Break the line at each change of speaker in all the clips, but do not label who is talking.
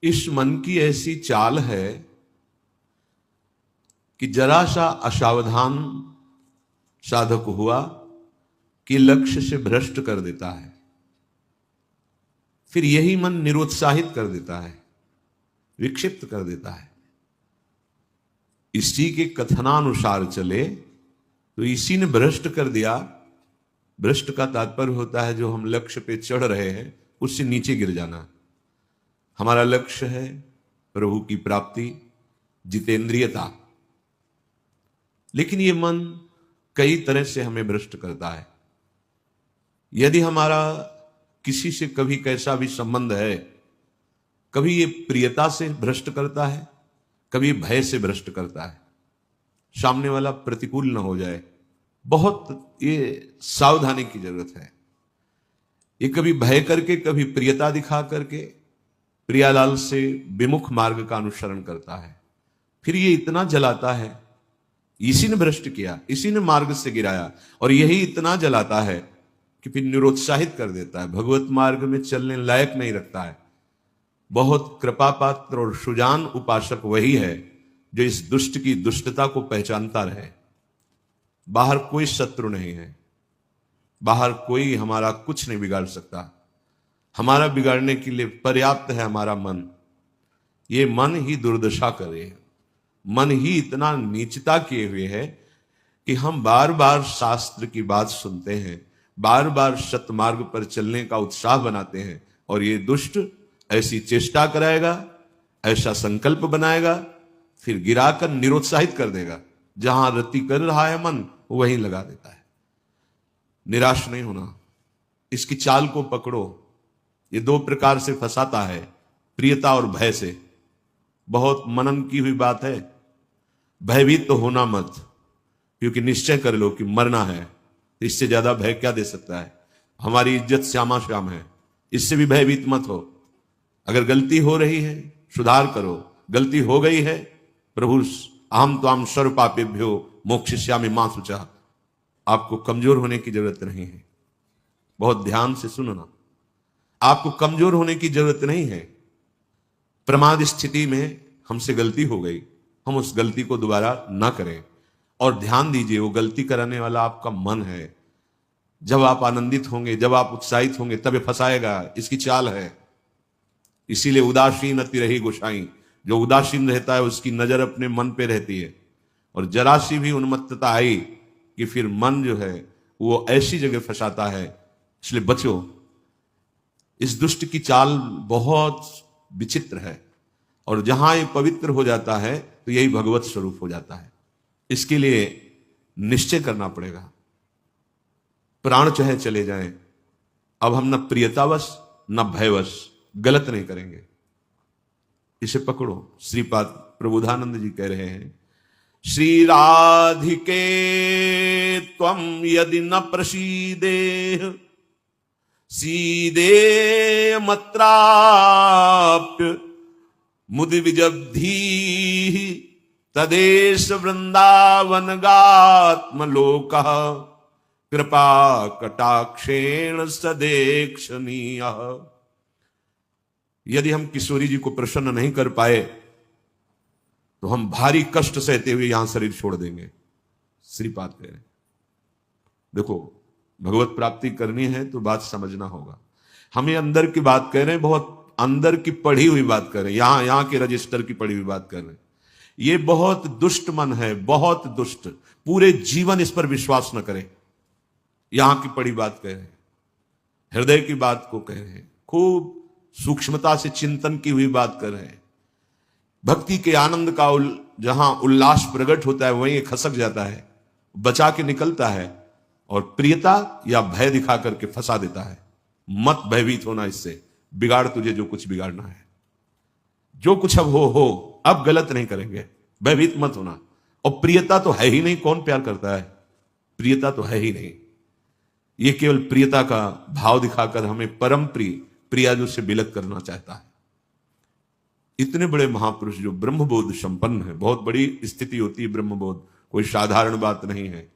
इस मन की ऐसी चाल है कि जरा सा असावधान साधक हुआ कि लक्ष्य से भ्रष्ट कर देता है। फिर यही मन निरुत्साहित कर देता है, विक्षिप्त कर देता है। इसी के कथनानुसार चले तो इसी ने भ्रष्ट कर दिया। भ्रष्ट का तात्पर्य होता है जो हम लक्ष्य पे चढ़ रहे हैं उससे नीचे गिर जाना। हमारा लक्ष्य है प्रभु की प्राप्ति, जितेंद्रियता, लेकिन ये मन कई तरह से हमें भ्रष्ट करता है। यदि हमारा किसी से कभी कैसा भी संबंध है, कभी ये प्रियता से भ्रष्ट करता है, कभी भय से भ्रष्ट करता है। सामने वाला प्रतिकूल न हो जाए, बहुत ये सावधानी की जरूरत है। ये कभी भय करके, कभी प्रियता दिखा करके प्रियालाल से विमुख मार्ग का अनुसरण करता है। फिर ये इतना जलाता है, इसी ने भ्रष्ट किया, इसी ने मार्ग से गिराया, और यही इतना जलाता है कि फिर निरुत्साहित कर देता है, भगवत मार्ग में चलने लायक नहीं रखता है। बहुत कृपापात्र और सुजान उपासक वही है जो इस दुष्ट की दुष्टता को पहचानता रहे। बाहर कोई शत्रु नहीं है, बाहर कोई हमारा कुछ नहीं बिगाड़ सकता। हमारा बिगाड़ने के लिए पर्याप्त है हमारा मन। ये मन ही दुर्दशा करे, मन ही इतना नीचता किए हुए है कि हम बार बार शास्त्र की बात सुनते हैं, बार बार सतमार्ग पर चलने का उत्साह बनाते हैं, और ये दुष्ट ऐसी चेष्टा कराएगा, ऐसा संकल्प बनाएगा, फिर गिराकर निरुत्साहित कर देगा। जहां रति कर रहा है मन वहीं लगा देता है। निराश नहीं होना, इसकी चाल को पकड़ो। ये दो प्रकार से फंसाता है, प्रियता और भय से। बहुत मनन की हुई बात है। भयभीत तो होना मत, क्योंकि निश्चय कर लो कि मरना है, तो इससे ज्यादा भय क्या दे सकता है। हमारी इज्जत श्यामा श्याम है, इससे भी भयभीत मत हो। अगर गलती हो रही है सुधार करो, गलती हो गई है प्रभु अहम त्वाम सर्व पापेभ्यो मोक्षयिष्यामि मा शुचः। आपको कमजोर होने की जरूरत नहीं है। बहुत ध्यान से सुनना, आपको कमजोर होने की जरूरत नहीं है। प्रमाद स्थिति में हमसे गलती हो गई, हम उस गलती को दोबारा ना करें। और ध्यान दीजिए, वो गलती कराने वाला आपका मन है। जब आप आनंदित होंगे, जब आप उत्साहित होंगे, तब ये फंसाएगा। इसकी चाल है। इसीलिए उदासीन अति रही गोसाई। जो उदासीन रहता है उसकी नजर अपने मन पे रहती है, और जरा सी भी उन्मत्तता आई कि फिर मन जो है वो ऐसी जगह फंसाता है। इसलिए बचो। इस दुष्ट की चाल बहुत विचित्र है, और जहां ये पवित्र हो जाता है तो यही भगवत स्वरूप हो जाता है। इसके लिए निश्चय करना पड़ेगा। प्राण चाहे चले जाएं, अब हम न प्रियतावश न भयवश गलत नहीं करेंगे। इसे पकड़ो। श्रीपाद प्रबोधानंद जी कह रहे हैं, श्री राधिके त्वं यदि न प्रसीदेह सीदे मत्राप्य मुदि विजब्धी तदेश वृंदावन गात्मलोकः कृपा कटाक्षेण सदेक्षणीय। यदि हम किशोरी जी को प्रसन्न नहीं कर पाए तो हम भारी कष्ट सहते हुए यहां शरीर छोड़ देंगे। श्रीपाद कह रहे, देखो भगवत प्राप्ति करनी है तो बात समझना होगा। हम ये अंदर की बात कह रहे हैं, बहुत अंदर की पढ़ी हुई बात कर रहे हैं, यहां के रजिस्टर की पढ़ी हुई बात कर रहे हैं। ये बहुत दुष्ट मन है, बहुत दुष्ट। पूरे जीवन इस पर विश्वास न करें। यहां की पढ़ी बात कह रहे हैं, हृदय की बात को कह रहे हैं, खूब सूक्ष्मता से चिंतन की हुई बात कर रहे हैं। भक्ति के आनंद का जहां उल्लास प्रकट होता है वहीं खसक जाता है, बचा के निकलता है, और प्रियता या भय दिखा करके फंसा देता है। मत भयभीत होना, इससे बिगाड़ तुझे जो कुछ बिगाड़ना है। जो कुछ अब हो, अब गलत नहीं करेंगे, भयभीत मत होना। और प्रियता तो है ही नहीं, कौन प्यार करता है? प्रियता तो है ही नहीं। ये केवल प्रियता का भाव दिखाकर हमें परम प्रिया जो से विलग करना चाहता है। इतने बड़े महापुरुष जो ब्रह्मबोध संपन्न है, बहुत बड़ी स्थिति होती है ब्रह्मबोध, कोई साधारण बात नहीं है।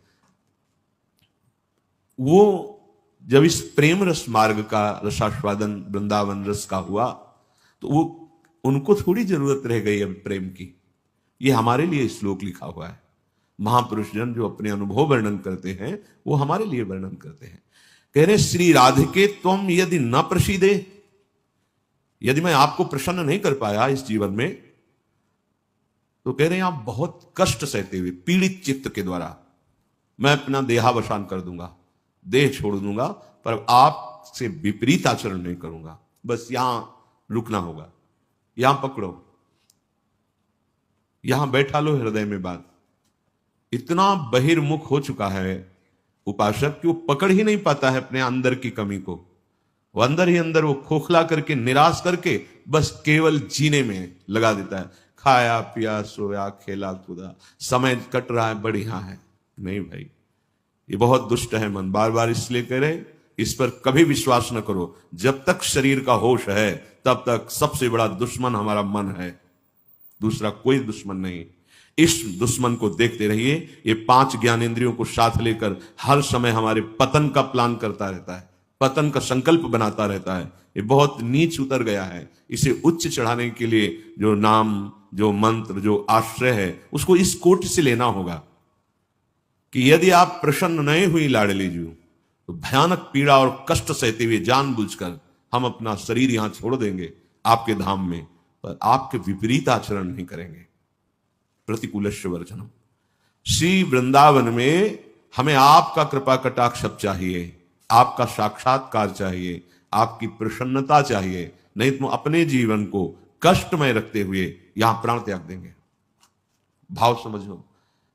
वो जब इस प्रेम रस मार्ग का रसास्वादन वृंदावन रस का हुआ तो वो उनको थोड़ी जरूरत रह गई अब प्रेम की। ये हमारे लिए श्लोक लिखा हुआ है। महापुरुष जन जो अपने अनुभव वर्णन करते हैं वो हमारे लिए वर्णन करते हैं। कह रहे श्री राधिके तुम यदि न प्रसीदे, यदि मैं आपको प्रसन्न नहीं कर पाया इस जीवन में, तो कह रहे हैं आप बहुत कष्ट सहते हुए पीड़ित चित्त के द्वारा मैं अपना देहावसान कर दूंगा, देह छोड़ दूंगा, पर आपसे विपरीत आचरण नहीं करूंगा। बस यहां रुकना होगा, यहां पकड़ो, यहां बैठा लो हृदय में बात। इतना बहिर्मुख हो चुका है उपासक कि वो पकड़ ही नहीं पाता है अपने अंदर की कमी को। वो अंदर ही अंदर वो खोखला करके, निराश करके बस केवल जीने में लगा देता है। खाया पिया सोया खेला कूदा, समय कट रहा है, बढ़िया है। नहीं भाई, ये बहुत दुष्ट है मन। बार बार इसलिए कह रहे इस पर कभी विश्वास न करो। जब तक शरीर का होश है तब तक सबसे बड़ा दुश्मन हमारा मन है, दूसरा कोई दुश्मन नहीं। इस दुश्मन को देखते रहिए। ये 5 ज्ञानेंद्रियों को साथ लेकर हर समय हमारे पतन का प्लान करता रहता है, पतन का संकल्प बनाता रहता है। ये बहुत नीच उतर गया है। इसे उच्च चढ़ाने के लिए जो नाम, जो मंत्र, जो आश्रय है, उसको इस कोटि से लेना होगा कि यदि आप प्रसन्न नहीं हुई लाडली जी, तो भयानक पीड़ा और कष्ट सहते हुए जानबूझकर हम अपना शरीर यहां छोड़ देंगे आपके धाम में, पर आपके विपरीत आचरण नहीं करेंगे। प्रतिकूलस्य वर्जनम। श्री वृंदावन में हमें आपका कृपा कटाक्ष चाहिए, आपका साक्षात्कार चाहिए, आपकी प्रसन्नता चाहिए। नहीं तो अपने जीवन को कष्टमय रखते हुए यहां प्राण त्याग देंगे। भाव समझो,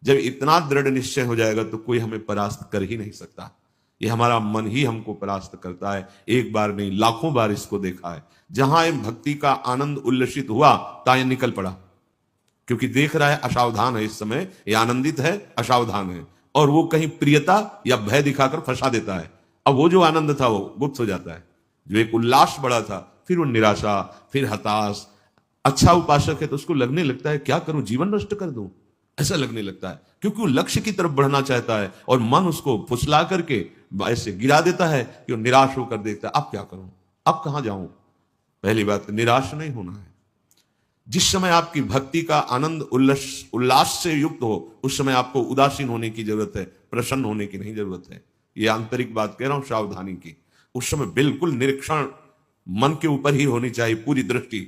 जब इतना दृढ़ निश्चय हो जाएगा तो कोई हमें परास्त कर ही नहीं सकता। ये हमारा मन ही हमको परास्त करता है। एक बार नहीं, लाखों बार इसको देखा है। जहां भक्ति का आनंद उल्लसित हुआ ताए निकल पड़ा, क्योंकि देख रहा है असावधान है, इस समय ये आनंदित है, असावधान है, और वो कहीं प्रियता या भय दिखाकर फंसा देता है। अब वो जो आनंद था वो गुप्त हो जाता है। जो एक उल्लास बढ़ा था, फिर वो निराशा, फिर हताश। अच्छा उपासक है तो उसको लगने लगता है क्या करूं, जीवन नष्ट कर दूं, ऐसा लगने लगता है, क्योंकि वो लक्ष्य की तरफ बढ़ना चाहता है और मन उसको फुसला करके ऐसे गिरा देता है कि वो निराश होकर देखता है अब क्या करूं, अब कहां जाऊं। पहली बात, निराश नहीं होना है। जिस समय आपकी भक्ति का आनंद उल्लास से युक्त हो, उस समय आपको उदासीन होने की जरूरत है, प्रसन्न होने की नहीं जरूरत है। यह आंतरिक बात कह रहा हूं, सावधानी की। उस समय बिल्कुल निरीक्षण मन के ऊपर ही होनी चाहिए, पूरी दृष्टि,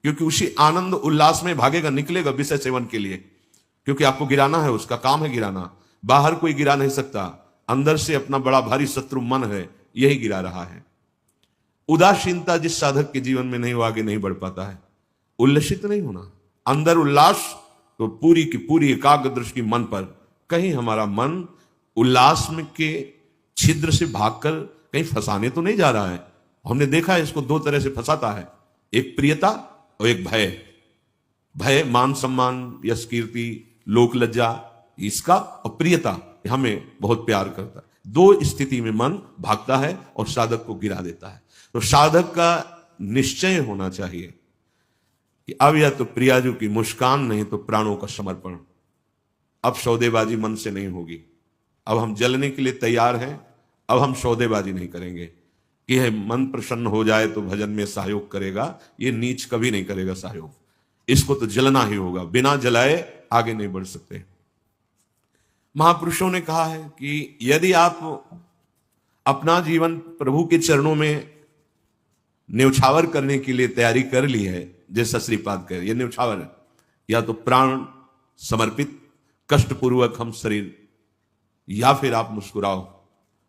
क्योंकि उसी आनंद उल्लास में भागेगा, निकलेगा विषय सेवन के लिए, क्योंकि आपको गिराना है, उसका काम है गिराना। बाहर कोई गिरा नहीं सकता, अंदर से अपना बड़ा भारी शत्रु मन है, यही गिरा रहा है। उदासीनता जिस साधक के जीवन में नहीं, वो आगे नहीं बढ़ पाता है। उल्लसित नहीं होना, अंदर उल्लास, तो पूरी की पूरी एकाग्र दृष्टि मन पर। कहीं हमारा मन उल्लास में के छिद्र से भागकर कहीं फंसाने तो नहीं जा रहा है। हमने देखा है इसको 2 तरह से फंसाता है, एक प्रियता और एक भय। भय मान सम्मान, यश कीर्ति, लोक लज्जा, इसका, और प्रियता हमें बहुत प्यार करता है। 2 स्थिति में मन भागता है और साधक को गिरा देता है। तो साधक का निश्चय होना चाहिए कि अब या तो प्रियाजू की मुस्कान, नहीं तो प्राणों का समर्पण। अब सौदेबाजी मन से नहीं होगी। अब हम जलने के लिए तैयार हैं। अब हम सौदेबाजी नहीं करेंगे कि है मन प्रसन्न हो जाए तो भजन में सहयोग करेगा। ये नीच कभी नहीं करेगा सहयोग, इसको तो जलना ही होगा। बिना जलाए आगे नहीं बढ़ सकते। महापुरुषों ने कहा है कि यदि आप अपना जीवन प्रभु के चरणों में न्यौछावर करने के लिए तैयारी कर ली है, जैसा श्रीपाद कह, ये न्यौछावर है, या तो प्राण समर्पित कष्टपूर्वक हम शरीर, या फिर आप मुस्कुराओ,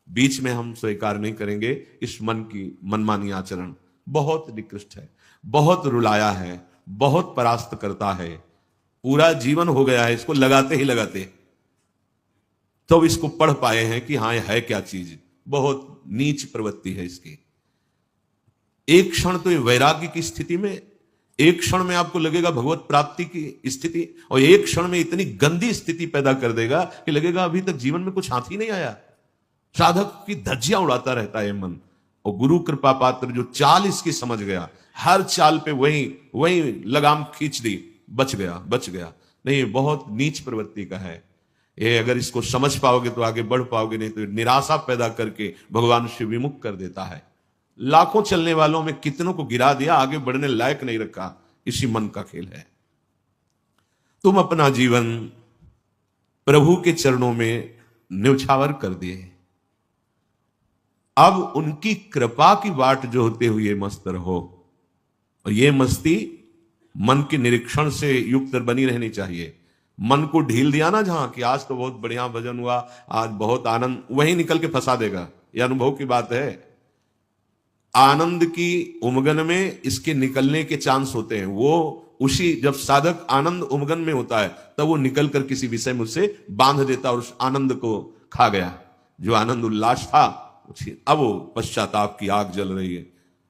बीच में हम स्वीकार नहीं करेंगे इस मन की मनमानी आचरण। बहुत निकृष्ट है, बहुत रुलाया है, बहुत परास्त करता है, पूरा जीवन हो गया है इसको लगाते ही लगाते, तो इसको पढ़ पाए हैं कि हाँ है क्या चीज। बहुत नीच प्रवृत्ति है इसकी। एक क्षण तो ये वैराग्य की स्थिति में, एक क्षण में आपको लगेगा भगवत प्राप्ति की स्थिति, और एक क्षण में इतनी गंदी स्थिति पैदा कर देगा कि लगेगा अभी तक जीवन में कुछ हाथ ही नहीं आया। साधक की धज्जियां उड़ाता रहता है मन। और गुरु कृपा पात्र जो चाल इसकी समझ गया, हर चाल पे वही लगाम खींच दी, बच गया। नहीं, बहुत नीच प्रवृत्ति का है ये। अगर इसको समझ पाओगे तो आगे बढ़ पाओगे, नहीं तो निराशा पैदा करके भगवान से विमुख कर देता है। लाखों चलने वालों में कितनों को गिरा दिया, आगे बढ़ने लायक नहीं रखा। इसी मन का खेल है। तुम अपना जीवन प्रभु के चरणों में न्यौछावर कर दिए, अब उनकी कृपा की बाट जो होते हुए मस्त रहो। और ये मस्ती मन के निरीक्षण से युक्त बनी रहनी चाहिए। मन को ढील दिया ना जहां कि आज तो बहुत बढ़िया भजन हुआ, आज बहुत आनंद, वहीं निकल के फंसा देगा। यह अनुभव की बात है। आनंद की उमगन में इसके निकलने के चांस होते हैं। वो उसी जब साधक आनंद उमगन में होता है तब वो निकल कर किसी विषय में उससे बांध देता और उस आनंद को खा गया। जो आनंद उल्लास था अब वो पश्चाताप की आग जल रही है।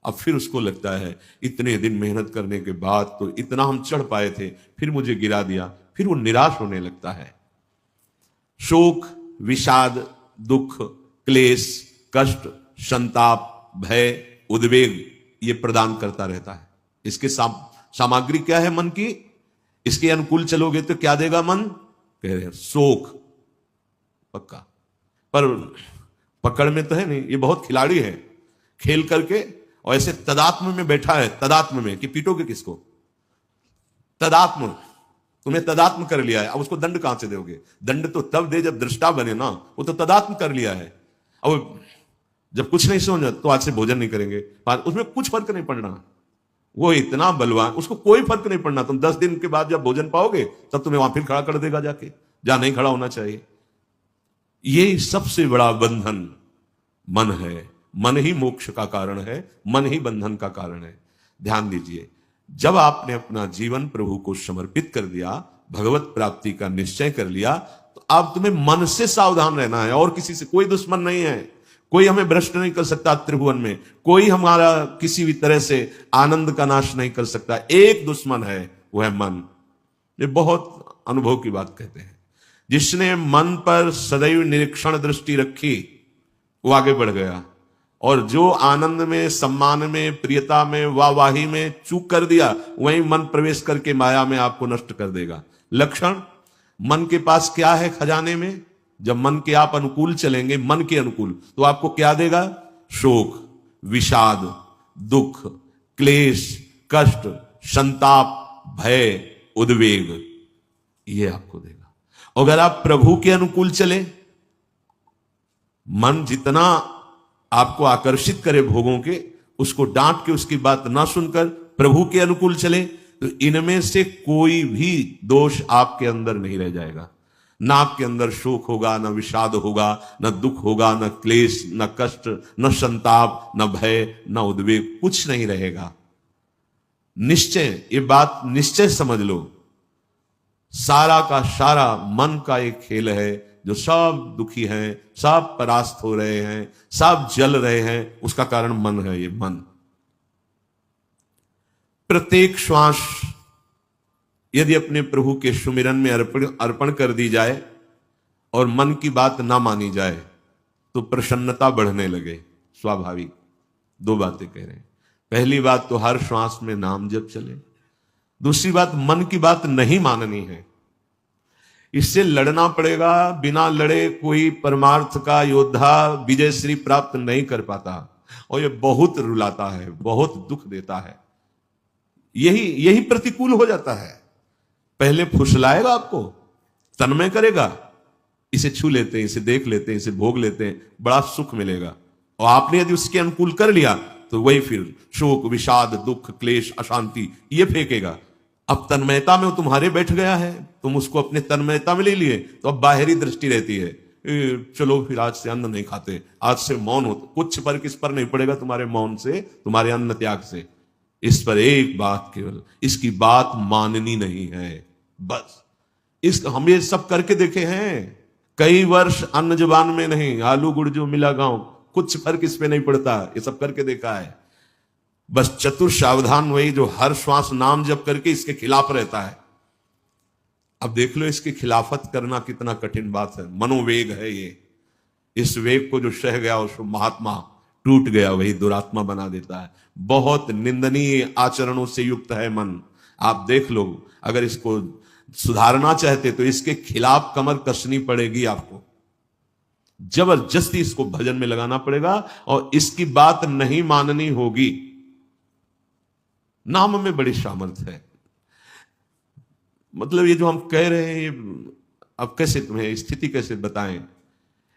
अब फिर उसको लगता है इतने दिन मेहनत करने के बाद तो इतना हम चढ़ पाए थे, फिर मुझे गिरा दिया। फिर वो निराश होने लगता है। शोक, विषाद, दुख, क्लेश, कष्ट, संताप, भय, उद्वेग ये प्रदान करता रहता है। इसके सामग्री क्या है मन की? इसके अनुकूल चलोगे तो क्या देगा मन? कह रहे हैं शोक पक्का, पर पकड़ में तो है नहीं। ये बहुत खिलाड़ी है, खेल करके और ऐसे तदात्म में बैठा है। तदात्म में कि पीटोगे किसको? तदात्म, तुम्हें तदात्म कर लिया है। अब उसको दंड कहां से दोगे? दंड तो तब दे जब दृष्टा बने ना। वो तो तदात्म कर लिया है। अब जब कुछ नहीं समझ तो आज से भोजन नहीं करेंगे, उसमें कुछ फर्क नहीं पड़ना। वो इतना बलवान, उसको कोई फर्क नहीं पड़ना। तुम 10 दिन के बाद जब भोजन पाओगे तब तुम्हें वहां फिर खड़ा कर देगा जाके, जहां नहीं खड़ा होना चाहिए। ये सबसे बड़ा बंधन मन है। मन ही मोक्ष का कारण है, मन ही बंधन का कारण है। ध्यान दीजिए, जब आपने अपना जीवन प्रभु को समर्पित कर दिया, भगवत प्राप्ति का निश्चय कर लिया, तो अब तुम्हें मन से सावधान रहना है। और किसी से कोई दुश्मन नहीं है। कोई हमें भ्रष्ट नहीं कर सकता त्रिभुवन में। कोई हमारा किसी भी तरह से आनंद का नाश नहीं कर सकता। एक दुश्मन है, वो है मन। ये बहुत अनुभव की बात कहते हैं। जिसने मन पर सदैव निरीक्षण दृष्टि रखी वो आगे बढ़ गया। और जो आनंद में, सम्मान में, प्रियता में, वाहवाही में चूक कर दिया, वहीं मन प्रवेश करके माया में आपको नष्ट कर देगा। लक्षण मन के पास क्या है खजाने में? जब मन के आप अनुकूल चलेंगे, मन के अनुकूल, तो आपको क्या देगा? शोक, विषाद, दुख, क्लेश, कष्ट, संताप, भय, उद्वेग, ये आपको देगा। अगर आप प्रभु के अनुकूल चले, मन जितना आपको आकर्षित करे भोगों के, उसको डांट के उसकी बात ना सुनकर प्रभु के अनुकूल चले, तो इनमें से कोई भी दोष आपके अंदर नहीं रह जाएगा। ना आपके अंदर शोक होगा, न विषाद होगा, न दुख होगा, न क्लेश, न कष्ट, न संताप, न भय, न उद्वेग, कुछ नहीं रहेगा। निश्चय, ये बात निश्चय समझ लो। सारा का सारा मन का एक खेल है। जो सब दुखी हैं, सब परास्त हो रहे हैं, सब जल रहे हैं, उसका कारण मन है। ये मन प्रत्येक श्वास यदि अपने प्रभु के सुमिरन में अर्पण कर दी जाए और मन की बात ना मानी जाए तो प्रसन्नता बढ़ने लगे। स्वाभाविक। 2 बातें कह रहे हैं। पहली बात तो हर श्वास में नाम जप चले। दूसरी बात, मन की बात नहीं माननी है। इससे लड़ना पड़ेगा। बिना लड़े कोई परमार्थ का योद्धा विजय श्री प्राप्त नहीं कर पाता। और ये बहुत रुलाता है, बहुत दुख देता है। यही प्रतिकूल हो जाता है। पहले फुसलाएगा आपको, तन्मय करेगा, इसे छू लेते हैं, इसे देख लेते हैं, इसे भोग लेते हैं, बड़ा सुख मिलेगा। और आपने यदि उसके अनुकूल कर लिया तो वही फिर शोक, विषाद, दुख, क्लेश, अशांति ये फेंकेगा। अब तन्मयता में वो तुम्हारे बैठ गया है, तुम उसको अपने तन्मयता में ले लिए, तो अब बाहरी दृष्टि रहती है, चलो फिर आज से अन्न नहीं खाते, आज से मौन हो। कुछ फर्क इस पर नहीं पड़ेगा तुम्हारे मौन से, तुम्हारे अन्न त्याग से। इस पर एक बात केवल, इसकी बात माननी नहीं है बस। हम ये सब करके देखे हैं। कई वर्ष अन्न जुबान में नहीं, आलू गुड़ जो मिला गांव, कुछ फर्क इस पे नहीं पड़ता। ये सब करके देखा है। बस चतुर सावधान वही जो हर श्वास नाम जप करके इसके खिलाफ रहता है। अब देख लो इसकी खिलाफत करना कितना कठिन बात है। मनोवेग है ये। इस वेग को जो सह गया उसको महात्मा, टूट गया वही दुरात्मा बना देता है। बहुत निंदनीय आचरणों से युक्त है मन। आप देख लो, अगर इसको सुधारना चाहते तो इसके खिलाफ कमर कसनी पड़ेगी आपको। जबरदस्ती इसको भजन में लगाना पड़ेगा और इसकी बात नहीं माननी होगी। नाम में बड़ी सामर्थ्य है। मतलब ये जो हम कह रहे हैं, ये अब कैसे तुम्हें स्थिति कैसे बताएं,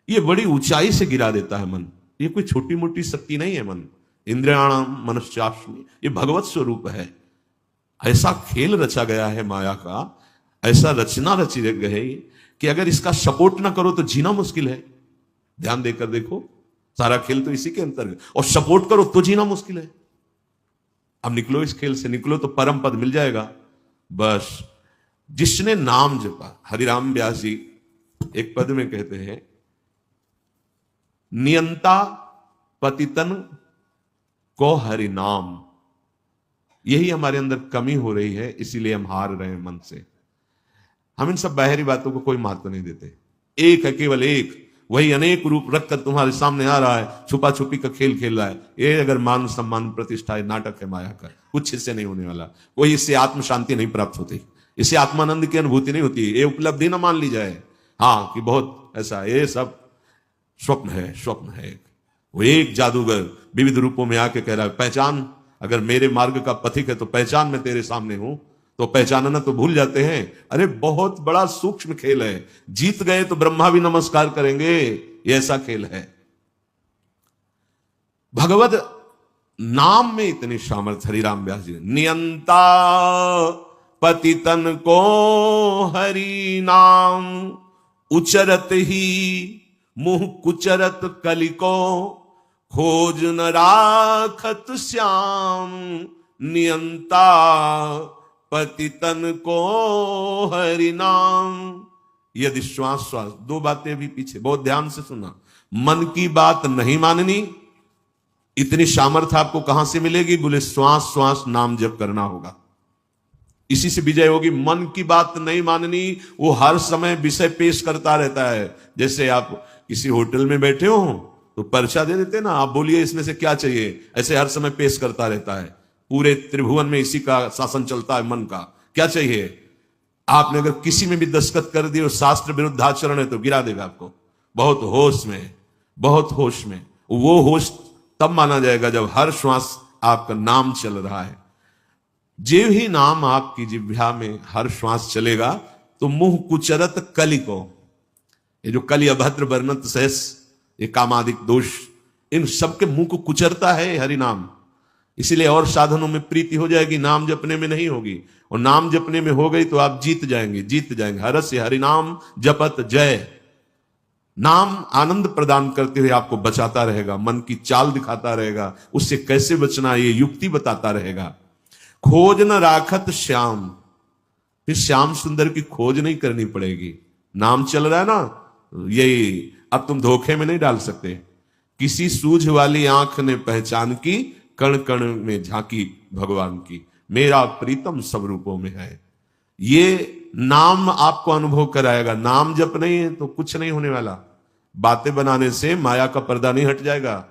ये बड़ी ऊंचाई से गिरा देता है मन। ये कोई छोटी मोटी शक्ति नहीं है मन। इंद्रियाणाम मनश्चास्मि, ये भगवत स्वरूप है। ऐसा खेल रचा गया है माया का, ऐसा रचना रची गई कि अगर इसका सपोर्ट ना करो तो जीना मुश्किल है। ध्यान देकर देखो, सारा खेल तो इसी के अंतर्गत, और सपोर्ट करो तो जीना मुश्किल है। अब निकलो इस खेल से, निकलो तो परम पद मिल जाएगा। बस जिसने नाम जपा, हरिराम व्यास जी एक पद में कहते हैं, नियंता पतितन को हरि नाम। यही हमारे अंदर कमी हो रही है, इसीलिए हम हार रहे हैं मन से। हम इन सब बाहरी बातों को कोई महत्व नहीं देते। एक है, केवल एक, वही अनेक रूप रखकर तुम्हारे सामने आ रहा है, छुपा छुपी का खेल खेल रहा है। ये अगर मान सम्मान प्रतिष्ठा है, नाटक है माया का, कुछ इससे नहीं होने वाला। कोई इससे आत्म शांति नहीं प्राप्त होती, इससे आत्मानंद की अनुभूति नहीं होती। ये उपलब्धि ना मान ली जाए हाँ कि बहुत ऐसा, ये सब स्वप्न है, स्वप्न है। वो एक जादूगर विविध रूपों में आके कह रहा है, पहचान, अगर मेरे मार्ग का पथिक है तो पहचान, मैं तेरे सामने हूं। तो पहचानना तो भूल जाते हैं। अरे बहुत बड़ा सूक्ष्म खेल है। जीत गए तो ब्रह्मा भी नमस्कार करेंगे, ये ऐसा खेल है। भगवत नाम में इतनी सामर्थ्य। हरिराम व्यास जी, नियंता पतितन को हरि नाम, उचरत ही मुंह कुचरत कलिको, खोज न राखत श्याम, नियंता पतितन को हरि नाम। यदि श्वास श्वास, दो बातें भी पीछे, बहुत ध्यान से सुनना। मन की बात नहीं माननी, इतनी सामर्थ्य आपको कहां से मिलेगी? बोले श्वास श्वास नाम जप करना होगा, इसी से विजय होगी। मन की बात नहीं माननी, वो हर समय विषय पेश करता रहता है। जैसे आप किसी होटल में बैठे हो तो पर्चा दे देते ना, आप बोलिए इसमें से क्या चाहिए, ऐसे हर समय पेश करता रहता है। पूरे त्रिभुवन में इसी का शासन चलता है, मन का क्या चाहिए। आपने अगर किसी में भी दस्तखत कर दिए और शास्त्र विरुद्ध आचरण है तो गिरा देगा आपको। बहुत होश में, बहुत होश में। वो होश तब माना जाएगा जब हर श्वास आपका नाम चल रहा है। जे ही नाम आपकी जिह्वा में हर श्वास चलेगा तो मुंह कुचरत कलि को, ये जो कलि अभद्र वर्णत सहस, ये कामादिक दोष, इन सबके मुंह को कुचरता है हरि नाम। इसीलिए और साधनों में प्रीति हो जाएगी, नाम जपने में नहीं होगी। और नाम जपने में हो गई तो आप जीत जाएंगे, जीत जाएंगे। हरस्य हरि नाम जपत जय। नाम आनंद प्रदान करते हुए आपको बचाता रहेगा, मन की चाल दिखाता रहेगा, उससे कैसे बचना ये युक्ति बताता रहेगा। खोज न राखत श्याम, फिर श्याम सुंदर की खोज नहीं करनी पड़ेगी। नाम चल रहा है ना, यही अब तुम धोखे में नहीं डाल सकते। किसी सूझ वाली आंख ने पहचान की, कण कण में झांकी भगवान की, मेरा प्रीतम सब रूपों में है। ये नाम आपको अनुभव कराएगा। नाम जप नहीं है तो कुछ नहीं होने वाला। बातें बनाने से माया का पर्दा नहीं हट जाएगा।